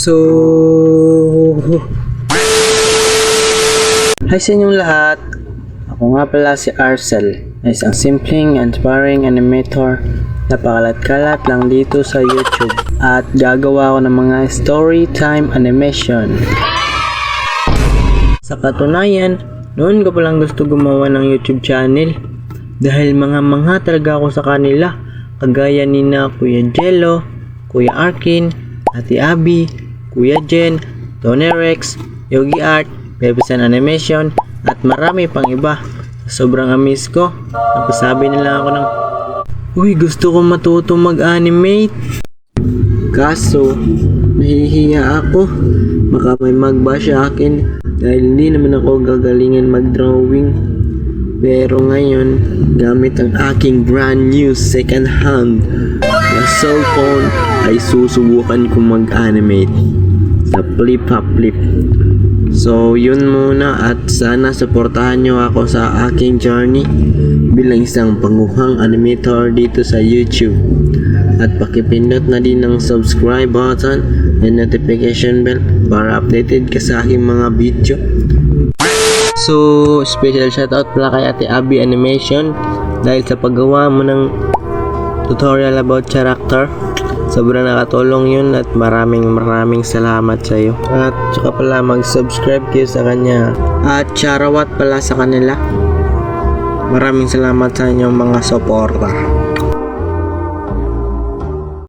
So, hi sa inyong lahat. Ako nga pala si Arcel, na isang simpleng and inspiring animator na pakalat-kalat lang dito sa YouTube at gagawa ko ng mga story time animation. Sa katunayan, noon ko palang gusto gumawa ng YouTube channel dahil mga talaga ako sa kanila, kagaya ni na Kuya Jello, Kuya Arkin, Ate Abby, Kuya Jen, Tony Rex, Yogi Art, Bebesan Animation, at marami pang iba. Sobrang amaze ko, napasabi nila ako ng, uy, gusto ko matuto mag-animate. Kaso, nahihiya ako, baka may mag-bash sa akin dahil hindi naman ako gagalingan mag-drawing. Pero ngayon, gamit ang aking brand new second hand na cellphone ay susubukan kong mag-animate sa Flip. So yun muna, at sana suportahan nyo ako sa aking journey bilang isang panguhang animator dito sa YouTube. At pakipindot na din ng subscribe button and notification bell para updated ka sa aking mga video. So special shoutout pala kay Ate Abby Animation dahil sa paggawa mo ng tutorial about character. Sobrang nakatulong yun at maraming salamat sa iyo. At saka pala mag-subscribe kayo sa kanya. At charawat pala sa kanila. Maraming salamat sa inyong mga suporta.